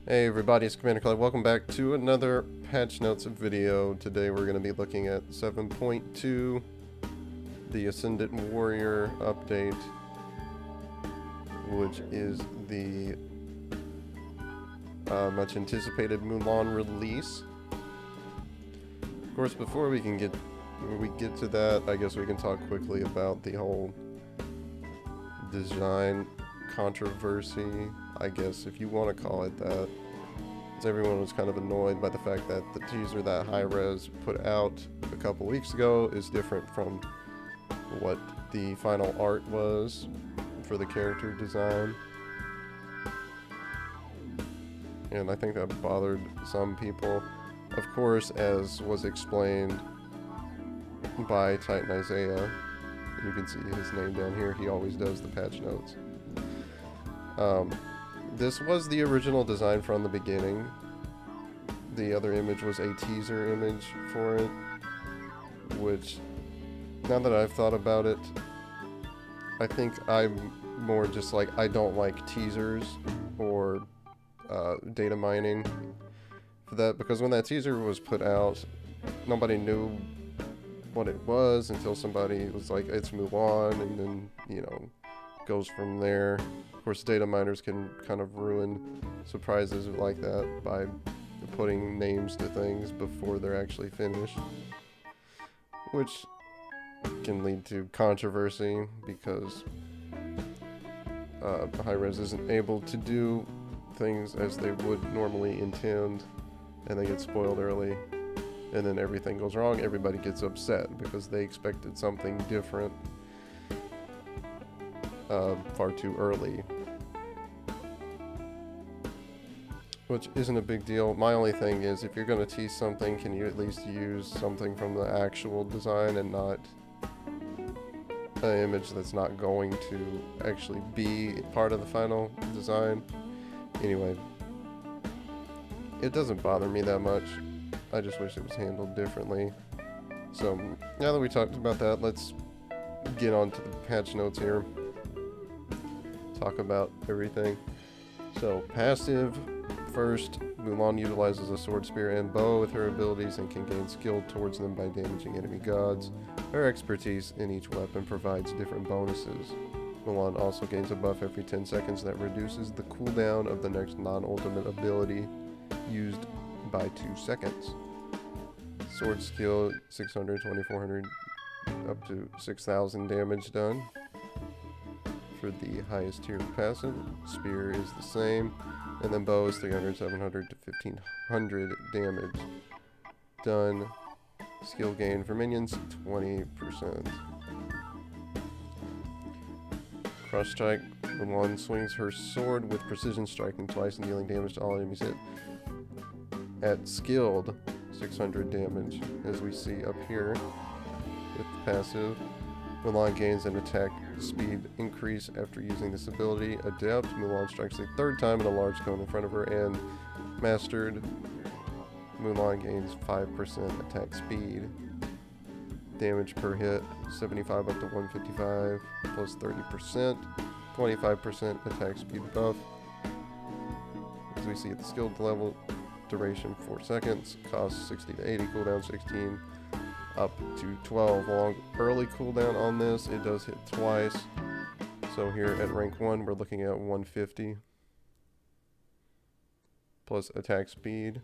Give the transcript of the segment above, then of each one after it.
Hey everybody, it's Commander Clyde. Welcome back to another patch notes video. Today we're going to be looking at 7.2, the Ascendant Warrior update, which is the much anticipated Mulan release. Of course, before we get to that, I guess we can talk quickly about the whole design controversy, I guess, if you want to call it that. Everyone was kind of annoyed by the fact that the teaser that Hi-Rez put out a couple weeks ago is different from what the final art was for the character design. And I think that bothered some people. Of course, as was explained by Titan Isaiah, you can see his name down here, he always does the patch notes. This was the original design from the beginning. The other image was a teaser image for it, which, now that I've thought about it, I think I'm more just like, I don't like teasers or data mining for that, because when that teaser was put out, nobody knew what it was until somebody was like, it's Mulan, and then, you know, goes from there. Of course, data miners can kind of ruin surprises like that by putting names to things before they're actually finished, which can lead to controversy because Hi-Rez isn't able to do things as they would normally intend, and they get spoiled early, and then everything goes wrong. Everybody gets upset because they expected something different far too early, which isn't a big deal. My only thing is, if you're going to tease something, can you at least use something from the actual design and not an image that's not going to actually be part of the final design? Anyway, it doesn't bother me that much. I just wish it was handled differently. So now that we talked about that, let's get on to the patch notes here. Talk about everything. So passive first, Mulan utilizes a sword, spear, and bow with her abilities and can gain skill towards them by damaging enemy gods. Her expertise in each weapon provides different bonuses. Mulan also gains a buff every 10 seconds that reduces the cooldown of the next non-ultimate ability used by 2 seconds. Sword skill 600, 2400, up to 6000 damage done for the highest tier of passive. Spear is the same, and then bow is 300, 700 to 1500 damage done. Skill gain for minions 20%. Cross strike. Mulan swings her sword with precision, striking twice and dealing damage to all enemies hit. At skilled, 600 damage, as we see up here with the passive. Mulan gains an attack speed increase after using this ability. Adept, Mulan strikes a third time in a large cone in front of her, and mastered, Mulan gains 5% attack speed. Damage per hit, 75 up to 155, plus 30%, 25% attack speed buff. As we see at the skilled level, duration 4 seconds, cost 60 to 80, cooldown 16. Up to 12. Long early cooldown on this. It does hit twice. So here at rank 1 we're looking at 150 plus attack speed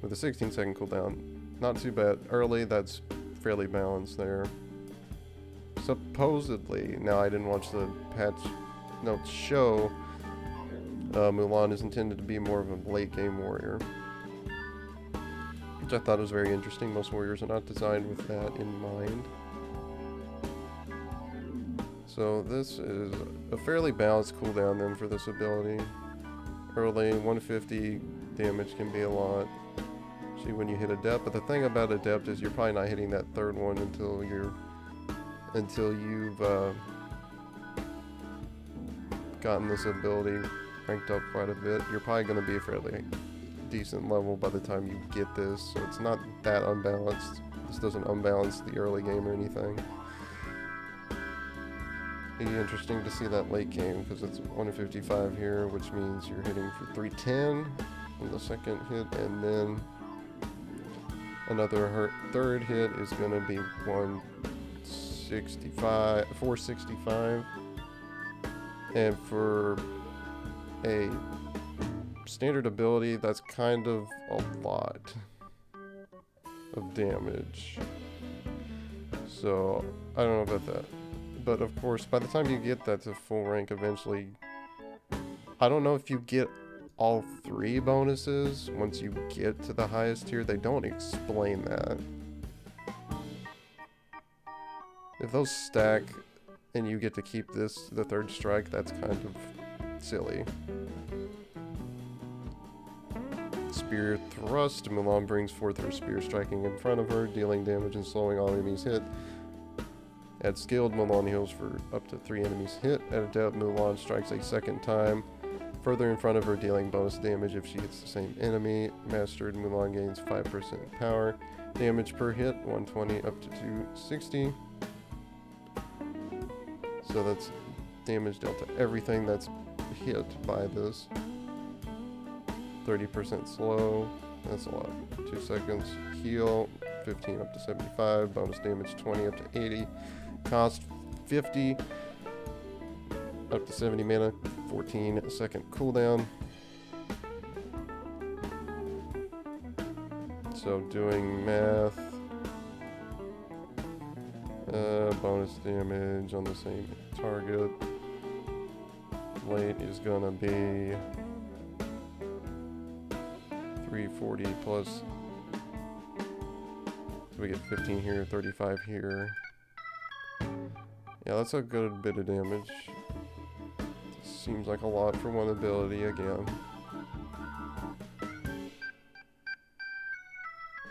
with a 16-second cooldown. Not too bad. Early, that's fairly balanced there. Supposedly, now I didn't watch the patch notes show, Mulan is intended to be more of a late game warrior, which I thought was very interesting. Most warriors are not designed with that in mind. So this is a fairly balanced cooldown then for this ability. Early, 150 damage can be a lot. See when you hit Adept, but the thing about Adept is you're probably not hitting that third one until you've gotten this ability ranked up quite a bit. You're probably going to be a fairly decent level by the time you get this, so it's not that unbalanced. This doesn't unbalance the early game or anything. be interesting to see that late game because it's 155 here, which means you're hitting for 310 on the second hit, and then another third hit is going to be 465, and for a standard ability, that's kind of a lot of damage. So I don't know about that. But of course, by the time you get that to full rank eventually, I don't know if you get all 3 bonuses once you get to the highest tier. They don't explain that. If those stack and you get to keep this, the 3rd strike, that's kind of silly. Spear thrust. Mulan brings forth her spear, striking in front of her, dealing damage and slowing all enemies hit. At skilled, Mulan heals for up to 3 enemies hit. At adept, Mulan strikes a 2nd time, further in front of her, dealing bonus damage if she hits the same enemy. Mastered, Mulan gains 5% power. Damage per hit, 120 up to 260. So that's damage dealt to everything that's hit by this. 30% slow, that's a lot. 2 seconds. Heal, 15 up to 75. Bonus damage, 20 up to 80. Cost 50 up to 70 mana. 14-second cooldown. So doing math, bonus damage on the same target. Late is gonna be 340 plus. So we get 15 here, 35 here. Yeah, that's a good bit of damage. Seems like a lot for one ability again.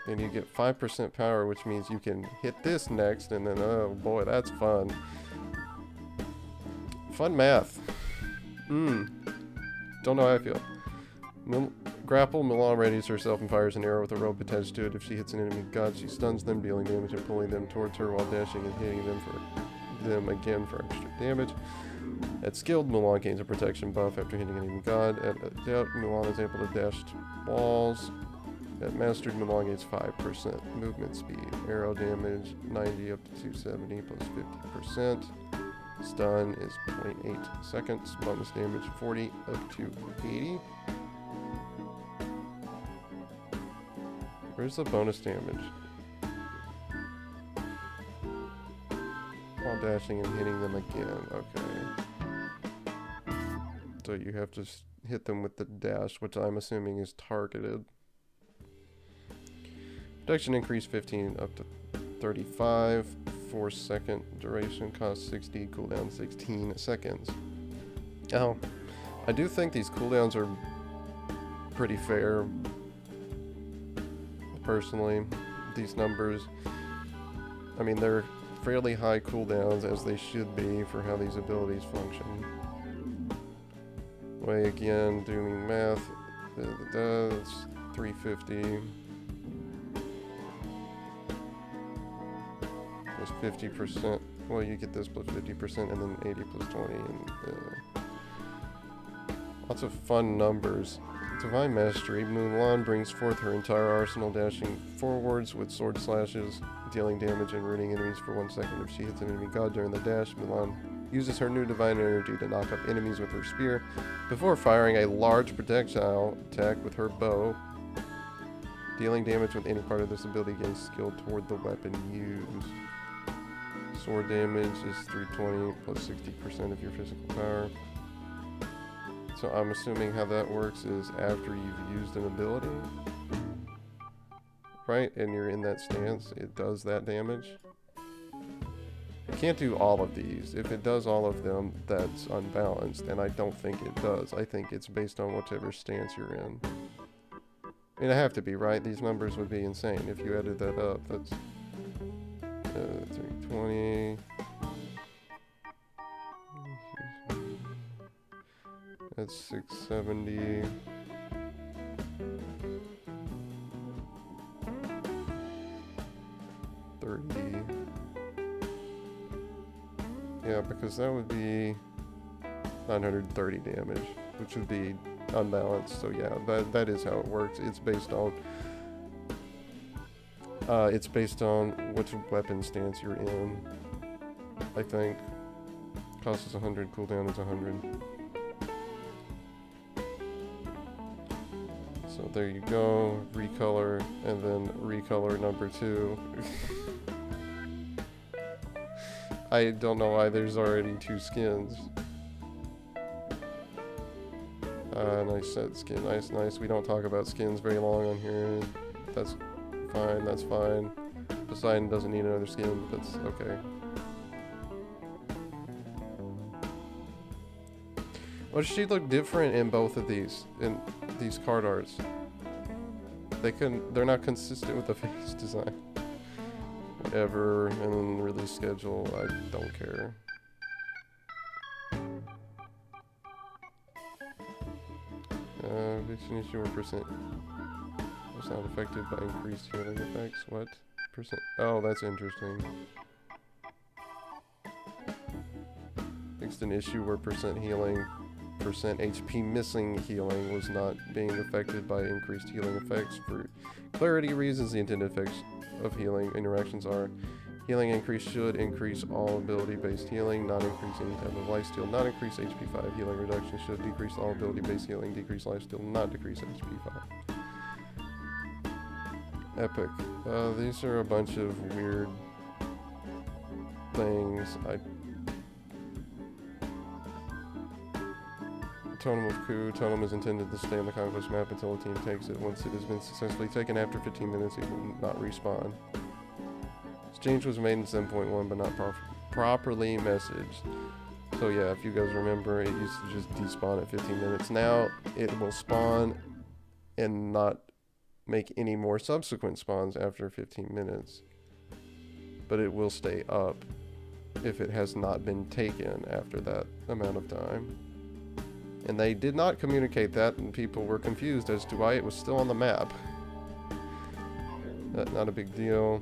And you get 5% power, which means you can hit this next, and then, oh boy, that's fun. Fun math. Don't know how I feel. Grapple, Mulan readies herself and fires an arrow with a rope attached to it. If she hits an enemy god, she stuns them, dealing damage and pulling them towards her while dashing and hitting them again for extra damage. At skilled, Mulan gains a protection buff after hitting an enemy god. At adept, Mulan is able to dash to walls. At mastered, Mulan gains 5% movement speed. Arrow damage, 90 up to 270 plus 50%. Stun is 0.8 seconds. Bonus damage, 40 up to 80. Where's the bonus damage? While dashing and hitting them again. Okay. So you have to hit them with the dash, which I'm assuming is targeted. Protection increase 15 up to 35. 4-second duration, cost 60, cooldown 16 seconds. Now, I do think these cooldowns are pretty fair. Personally, these numbers, I mean, they're fairly high cooldowns, as they should be for how these abilities function. Way again, doing math, that's 350 plus 50%. Well, you get this plus 50% and then 80 plus 20, and lots of fun numbers. Divine Mastery, Mulan brings forth her entire arsenal, dashing forwards with sword slashes, dealing damage and ruining enemies for 1 second. If she hits an enemy god during the dash, Mulan uses her new divine energy to knock up enemies with her spear before firing a large projectile attack with her bow. Dealing damage with any part of this ability gains skill toward the weapon used. Sword damage is 320 plus 60% of your physical power. So I'm assuming how that works is after you've used an ability, right? And you're in that stance, it does that damage. It can't do all of these. If it does all of them, that's unbalanced, and I don't think it does. I think it's based on whichever stance you're in. It'd have to be, right? These numbers would be insane if you added that up. That's 320. That's 670. Yeah, because that would be 930 damage, which would be unbalanced. So yeah, that is how it works. It's based on which weapon stance you're in, I think. Cost is 100, cooldown is 100. So there you go, recolor, and then recolor number 2. I don't know why there's already 2 skins. Nice set skin, nice. We don't talk about skins very long on here. That's fine. Poseidon doesn't need another skin, but that's okay. Well, she look different in both of these, in these card arts. They're not consistent with the face design. Whatever, and then release schedule, I don't care. Eviction issue or percent was not affected by increased healing effects. What? Percent? Oh, that's interesting. Fixed an issue where percent healing, percent HP missing healing was not being affected by increased healing effects. For clarity reasons, the intended effects of healing interactions are: healing increase should increase all ability-based healing, not increase any type of lifesteal, not increase HP 5. Healing reduction should decrease all ability-based healing, decrease lifesteal, not decrease HP 5. Epic. These are a bunch of weird things. Totem of Coup. Totem is intended to stay on the conquest map until a team takes it. Once it has been successfully taken after 15 minutes, it will not respawn. This change was made in 7.1 but not properly messaged. So yeah, if you guys remember, it used to just despawn at 15 minutes. Now it will spawn and not make any more subsequent spawns after 15 minutes. But it will stay up if it has not been taken after that amount of time. And they did not communicate that, and people were confused as to why it was still on the map. Not a big deal.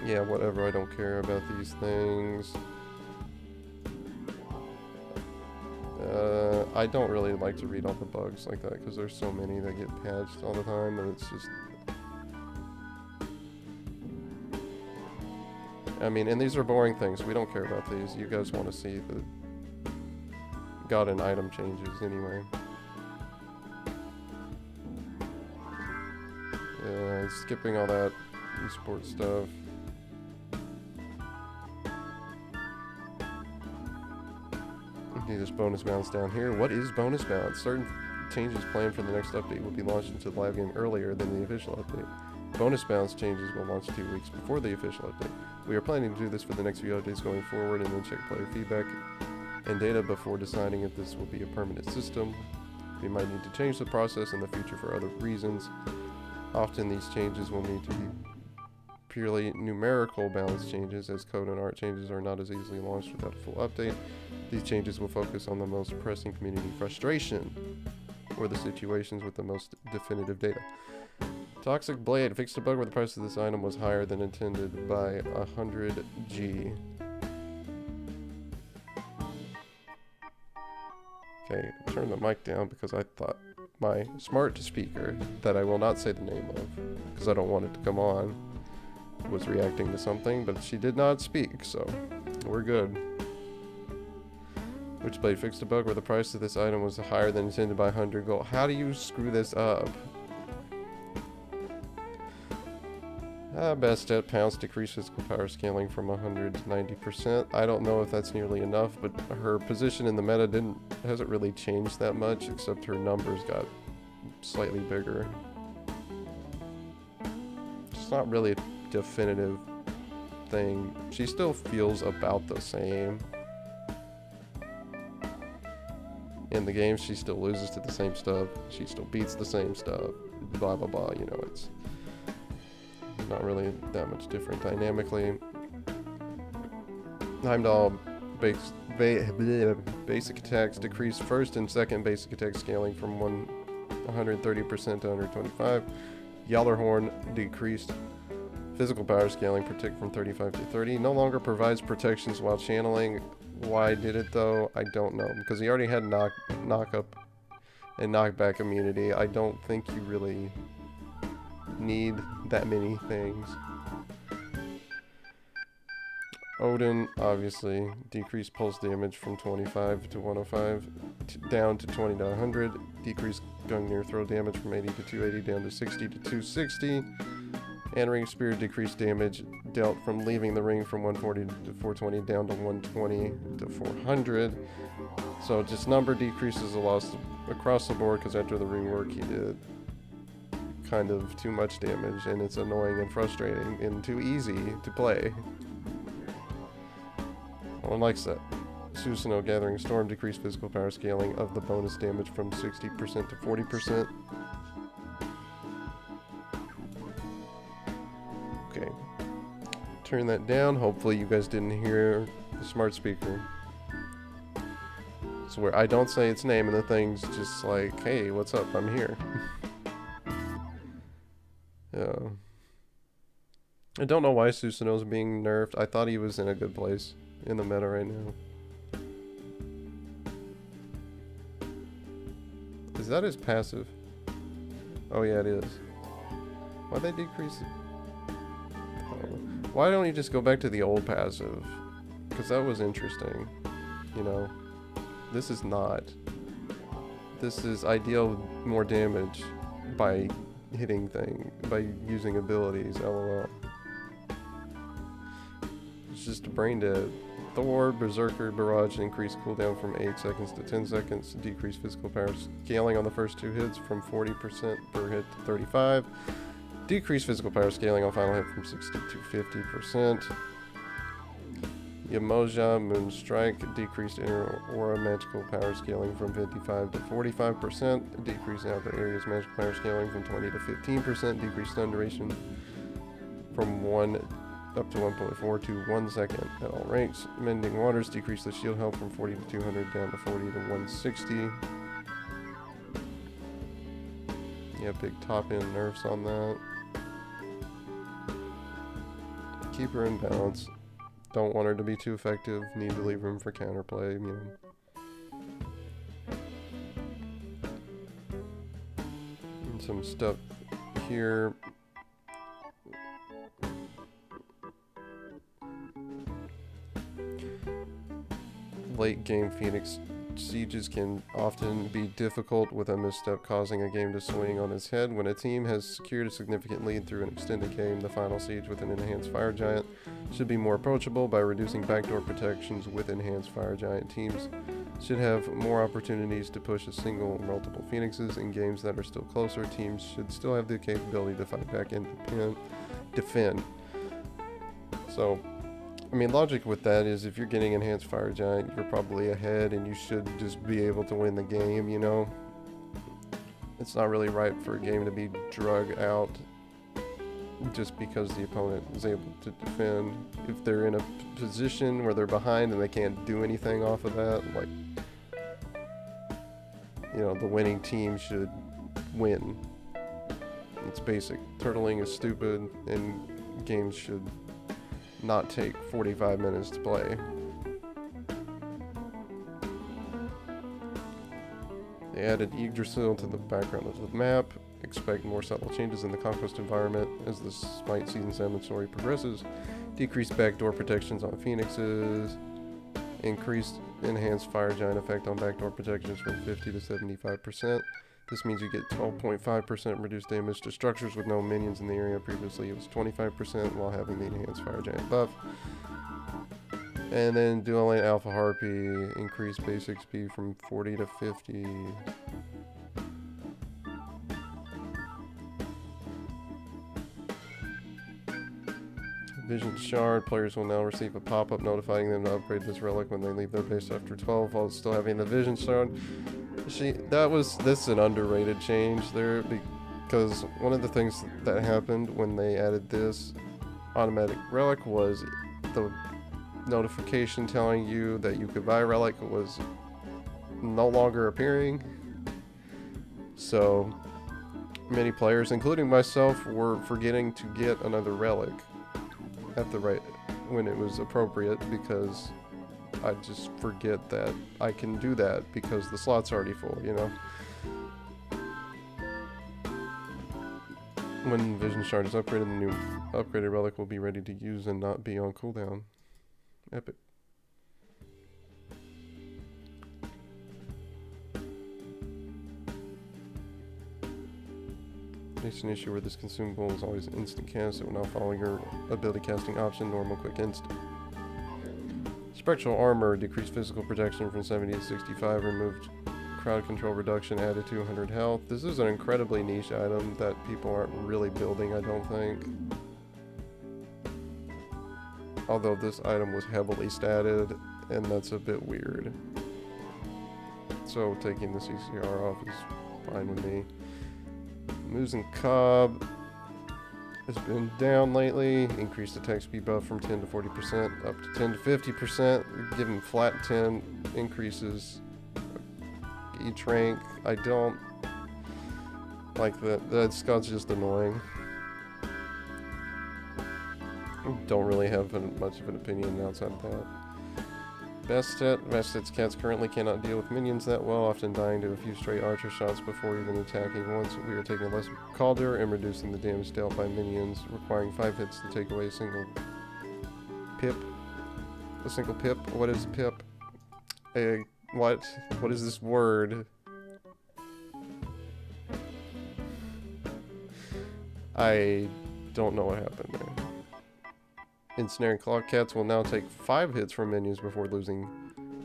Yeah, whatever, I don't care about these things. I don't really like to read all the bugs like that, because there's so many that get patched all the time, and it's just... I mean, and these are boring things, we don't care about these. You guys want to see the god and item changes anyway. Yeah, skipping all that esports stuff. Okay, this bonus bounce down here. What is bonus bounce? Certain changes planned for the next update will be launched into the live game earlier than the official update. Bonus bounce changes will launch 2 weeks before the official update. We are planning to do this for the next few updates going forward, and then check player feedback and data before deciding if this will be a permanent system. We might need to change the process in the future for other reasons. Often these changes will need to be purely numerical balance changes, as code and art changes are not as easily launched without a full update. These changes will focus on the most pressing community frustration, or the situations with the most definitive data. Toxic Blade fixed a bug where the price of this item was higher than intended by 100 G. Okay, turn the mic down because I thought my smart speaker, that I will not say the name of because I don't want it to come on, was reacting to something, but she did not speak, so we're good. Which Blade fixed a bug where the price of this item was higher than intended by 100 gold. How do you screw this up? Best at pounds decrease physical power scaling from 100 to 90%. I don't know if that's nearly enough, but her position in the meta hasn't really changed that much, except her numbers got slightly bigger. It's not really a definitive thing. She still feels about the same. In the game, she still loses to the same stuff. She still beats the same stuff. Blah, blah, blah. You know, it's not really that much different dynamically. Heimdall basic attacks decreased first and second basic attack scaling from 130% to 125. Yallarhorn decreased Physical power scaling, protect from 35 to 30. No longer provides protections while channeling. Why did it though? I don't know. Because he already had knock up and knockback immunity. I don't think you really need that many things. Odin, obviously, decreased pulse damage from 25 to 105, down to 20 to 100. Decreased Gungnir throw damage from 80 to 280, down to 60 to 260. And Ring Spear decreased damage dealt from leaving the ring from 140 to 420, down to 120 to 400. So just number decreases a lot across the board, because after the rework he did kind of too much damage, and it's annoying and frustrating and too easy to play. No one likes that. Susanoo Gathering Storm decreased physical power scaling of the bonus damage from 60% to 40%. Okay. Turn that down. Hopefully you guys didn't hear the smart speaker. So where I don't say its name and the thing's just like, hey, what's up? I'm here. I don't know why Susanoo's being nerfed. I thought he was in a good place in the meta right now. Is that his passive? Oh yeah, it is. Why'd they decrease it? Oh. Why don't you just go back to the old passive? Because that was interesting. You know, this is not. This is ideal more damage by hitting by using abilities, lol. It's just a brain dead. Thor, Berserker, Barrage increased cooldown from 8 seconds to 10 seconds. Decreased physical power scaling on the first 2 hits from 40% per hit to 35. Decreased physical power scaling on final hit from 60 to 50%. Yamoja, Moonstrike, decreased inner aura magical power scaling from 55 to 45%. Decreased outer areas magical power scaling from 20 to 15%. Decreased stun duration from 1 up to 1.4 to 1 second at all ranks. Mending Waters decreased the shield health from 40 to 200 down to 40 to 160. Yeah, big top end nerfs on that. Keep her in balance. Don't want her to be too effective. Need to leave room for counterplay, you know. And some stuff here. Late game Phoenix sieges can often be difficult, with a misstep causing a game to swing on its head. When a team has secured a significant lead through an extended game, the final siege with an enhanced Fire Giant should be more approachable. By reducing backdoor protections with enhanced Fire Giant, teams should have more opportunities to push a single or multiple Phoenixes. In games that are still closer, teams should still have the capability to fight back and defend. So, I mean, logic with that is if you're getting enhanced Fire Giant, you're probably ahead and you should just be able to win the game, you know? It's not really right for a game to be drug out just because the opponent is able to defend. If they're in a position where they're behind and they can't do anything off of that, like, you know, the winning team should win. It's basic. Turtling is stupid, and games should not take 45 minutes to play. They added Yggdrasil to the background of the map. Expect more subtle changes in the conquest environment as the SMITE Season 7 story progresses. Decreased backdoor protections on Phoenixes. Increased enhanced Fire Giant effect on backdoor protections from 50 to 75%. This means you get 12.5% reduced damage to structures with no minions in the area. Previously it was 25% while having the enhanced Fire Giant buff. And then Dual Lane Alpha Harpy increased base XP from 40 to 50. Vision Shard. Players will now receive a pop-up notifying them to upgrade this relic when they leave their base after 12 while still having the Vision Shard. This is an underrated change there, because one of the things that happened when they added this automatic relic was the notification telling you that you could buy a relic was no longer appearing. So many players, including myself, were forgetting to get another relic. at the right, when it was appropriate, because I just forget that I can do that because the slot's already full, you know? When Vision Shard is upgraded, the new upgraded relic will be ready to use and not be on cooldown. Epic. There's an issue where this consumable is always instant cast. It will now follow your ability casting option, normal, quick, instant. Spectral armor, decreased physical protection from 70 to 65, removed crowd control reduction, added 200 health. This is an incredibly niche item that people aren't really building, I don't think. Although this item was heavily statted, and that's a bit weird. So taking the CCR off is fine with me. Moves and Cobb has been down lately. Increased attack speed buff from 10 to 40%, up to 10 to 50%. Give him flat 10 increases each rank. I don't like that. That Scott's just annoying. Don't really have much of an opinion outside of that. Bastet's cats currently cannot deal with minions that well, often dying to a few stray archer shots before even attacking once. We are taking less Calder and reducing the damage dealt by minions, requiring 5 hits to take away a single pip. A single pip? What is pip? What? What is this word? I don't know what happened there. Ensnaring Claw Cats will now take 5 hits from minions before losing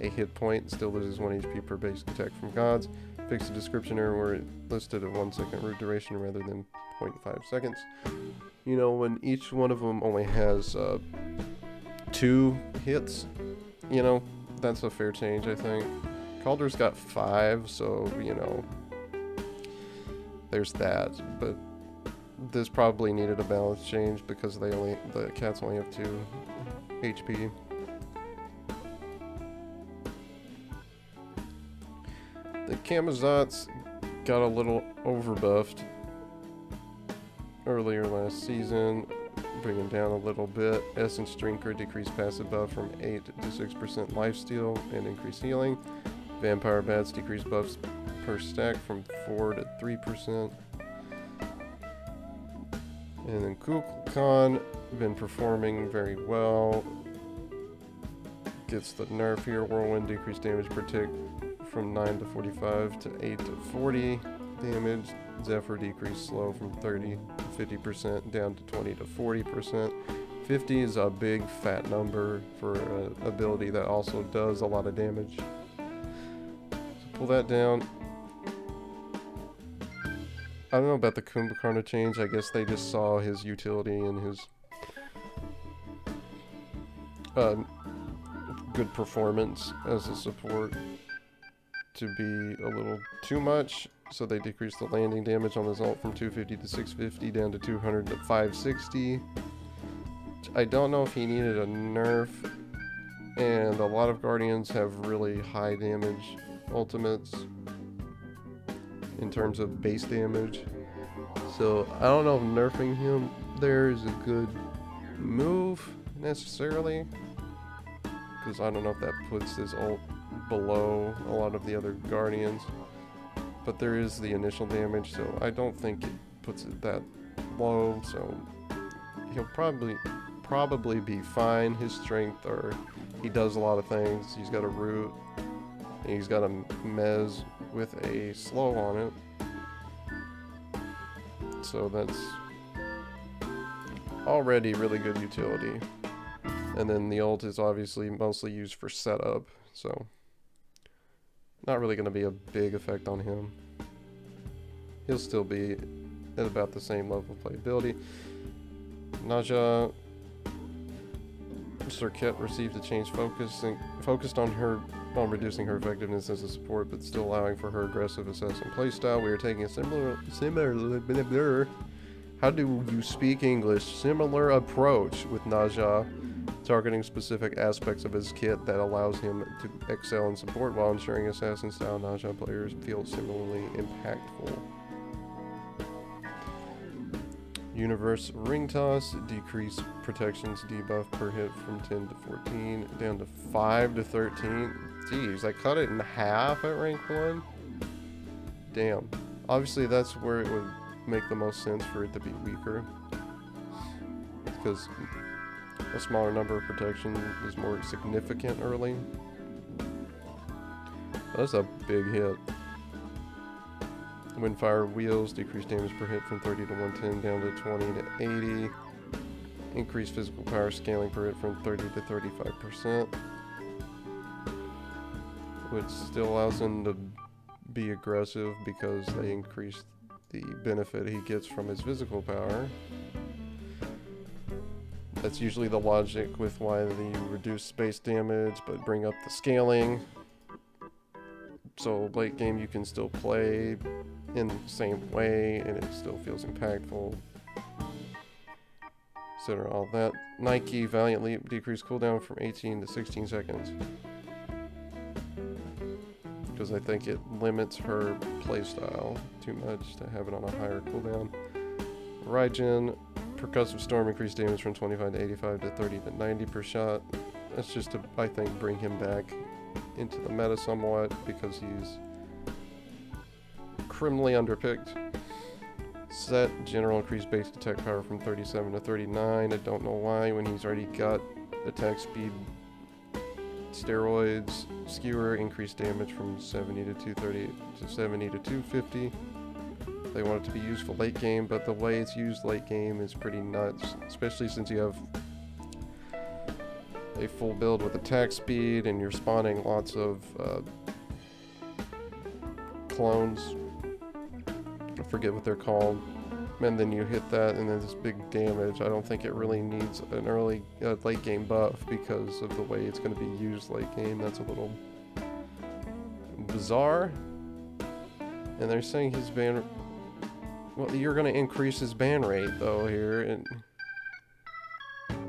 a hit point. Still loses 1 HP per basic attack from gods. Fix the description error where it listed a 1 second root duration rather than 0.5 seconds. You know, when each one of them only has 2 hits, you know, that's a fair change, I think. Calder's got 5, so, you know, there's that. But this probably needed a balance change because the cats only have 2 HP. The Camazotz got a little overbuffed earlier last season, bringing down a little bit. Essence Drinker decreased passive buff from 8 to 6% lifesteal and increased healing. Vampire Bats decreased buffs per stack from 4 to 3%. And then Kukulkan, been performing very well. Gets the nerf here. Whirlwind decreased damage per tick from 9 to 45 to 8 to 40 damage. Zephyr decreased slow from 30 to 50% down to 20 to 40%. 50 is a big fat number for an ability that also does a lot of damage. So pull that down. I don't know about the Kumbhakarna change. I guess they just saw his utility and his good performance as a support to be a little too much. So they decreased the landing damage on his ult from 250 to 650 down to 200 to 560. I don't know if he needed a nerf. And a lot of Guardians have really high damage ultimates in terms of base damage, so I don't know if nerfing him there is a good move necessarily, because I don't know if that puts his ult below a lot of the other Guardians, but there is the initial damage, so I don't think it puts it that low, so he'll probably be fine. His strength, or he does a lot of things. He's got a root, and he's got a mez with a slow on it, so that's already really good utility. And then the ult is obviously mostly used for setup, so not really going to be a big effect on him. He'll still be at about the same level of playability. Naja Circuit received a change focused on reducing her effectiveness as a support, but still allowing for her aggressive assassin playstyle. We are taking a similar how do you speak English? Similar approach with Naja, targeting specific aspects of his kit that allows him to excel in support while ensuring assassin style Naja players feel similarly impactful. Universe Ring Toss, decrease protections debuff per hit from 10 to 14, down to 5 to 13. Jeez, I cut it in half at rank 1. Damn. Obviously that's where it would make the most sense for it to be weaker, because a smaller number of protection is more significant early. That's a big hit. Windfire Wheels, decrease damage per hit from 30 to 110 down to 20 to 80. Increase physical power scaling per hit from 30 to 35%. Which still allows him to be aggressive because they increase the benefit he gets from his physical power. That's usually the logic with why they reduce space damage but bring up the scaling. So late game you can still play in the same way and it still feels impactful. Consider all that. Nike Valiant Leap, decrease cooldown from 18 to 16 seconds. Because I think it limits her playstyle too much to have it on a higher cooldown. Raijin, Percussive Storm, increased damage from 25 to 85 to 30 to 90 per shot. That's just to, I think, bring him back into the meta somewhat because he's criminally underpicked. Set, General, increased base attack power from 37 to 39. I don't know why when he's already got attack speed steroids. Skewer, increased damage from 70 to 230 to 70 to 250. They want it to be useful late game, but the way it's used late game is pretty nuts, especially since you have a full build with attack speed and you're spawning lots of clones. I forget what they're called. And then you hit that and then this big damage. I don't think it really needs an early late game buff because of the way it's going to be used late game. That's a little bizarre. And they're saying his ban... Well, you're going to increase his ban rate though here, and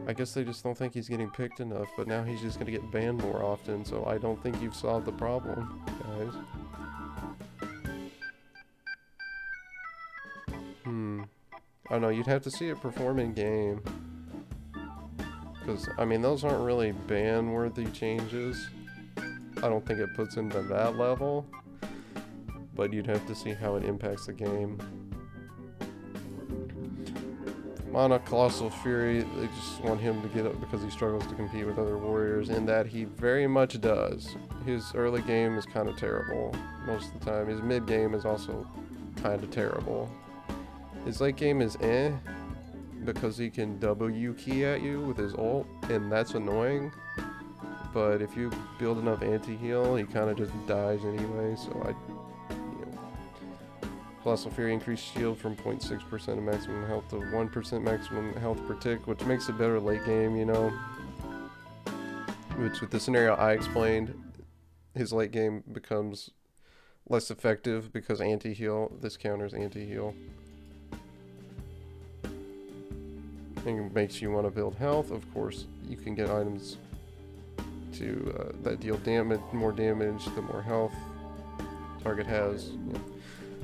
I guess they just don't think he's getting picked enough, but now he's just going to get banned more often, so I don't think you've solved the problem, guys. I don't know, you'd have to see it perform in game. Because, I mean, those aren't really ban-worthy changes. I don't think it puts him to that level. But you'd have to see how it impacts the game. Mana Colossal Fury, they just want him to get up because he struggles to compete with other warriors, and that he very much does. His early game is kind of terrible most of the time. His mid game is also kind of terrible. His late game is because he can W key at you with his ult, and that's annoying. But if you build enough anti-heal, he kind of just dies anyway, so Colossal Fury, increased shield from 0.6% of maximum health to 1% maximum health per tick, which makes it better late game, you know. Which, with the scenario I explained, his late game becomes less effective because anti-heal, this counters anti-heal. And it makes you want to build health. Of course, you can get items to that deal damage, more damage, the more health target has. You know.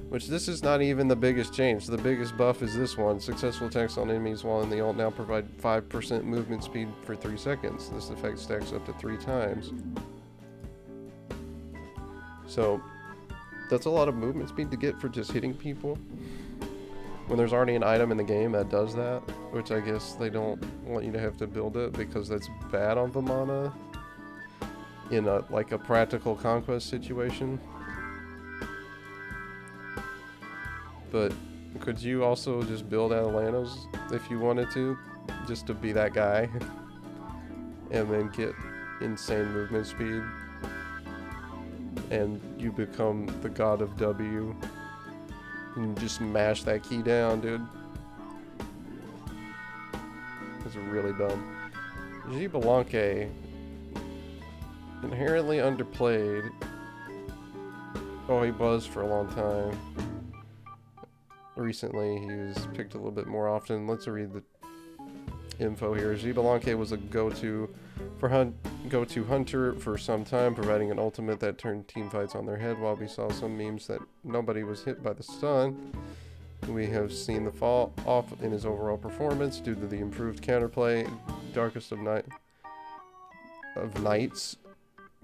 Which this is not even the biggest change. The biggest buff is this one. Successful attacks on enemies while in the ult now provide 5% movement speed for 3 seconds. This effect stacks up to 3 times. So that's a lot of movement speed to get for just hitting people. When there's already an item in the game that does that, which I guess they don't want you to have to build it because that's bad on the mana in a like a practical conquest situation. But could you also just build Atalantos if you wanted to, just to be that guy, and then get insane movement speed, and you become the god of W, and just mash that key down, dude. It's really dumb. Xbalanque, inherently underplayed. Oh, he was for a long time. Recently, he was picked a little bit more often. Let's read the info here. Xbalanque was a go-to hunter for some time, providing an ultimate that turned team fights on their head. While we saw some memes that nobody was hit by the stun, We have seen the fall off in his overall performance due to the improved counterplay. Darkest of Nights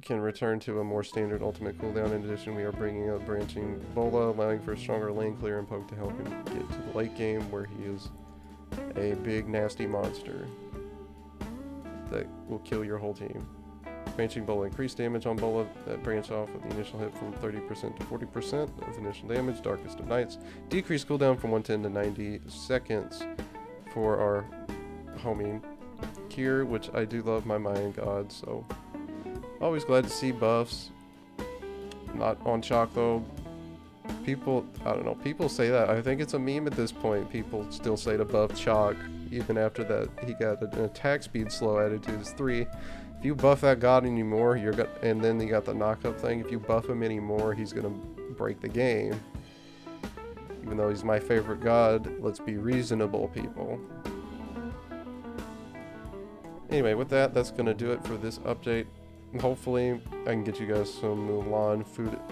can return to a more standard ultimate cooldown. In addition, we are bringing up branching Bola, allowing for a stronger lane clear and poke to help him get to the late game where he is a big nasty monster that will kill your whole team. Branching Bola, increased damage on Bola that branch off with the initial hit from 30% to 40% of initial damage. Darkest of Nights, decreased cooldown from 110 to 90 seconds for our homie Kier, which I do love my Mayan god, so always glad to see buffs. Not on Chalk though. People, I don't know, people say that. I think it's a meme at this point. People still say to buff Chalk, even after that he got an attack speed slow added to his 3. If you buff that god anymore, and then you got the knockup thing, if you buff him anymore, he's gonna break the game. Even though he's my favorite god, let's be reasonable, people. Anyway, with that, that's gonna do it for this update. Hopefully, I can get you guys some Mulan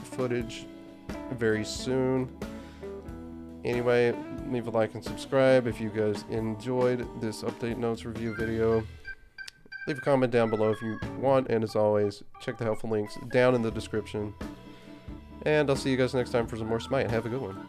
footage very soon. Anyway, leave a like and subscribe if you guys enjoyed this update notes review video. Leave a comment down below if you want, and as always, check the helpful links down in the description. And I'll see you guys next time for some more Smite. Have a good one.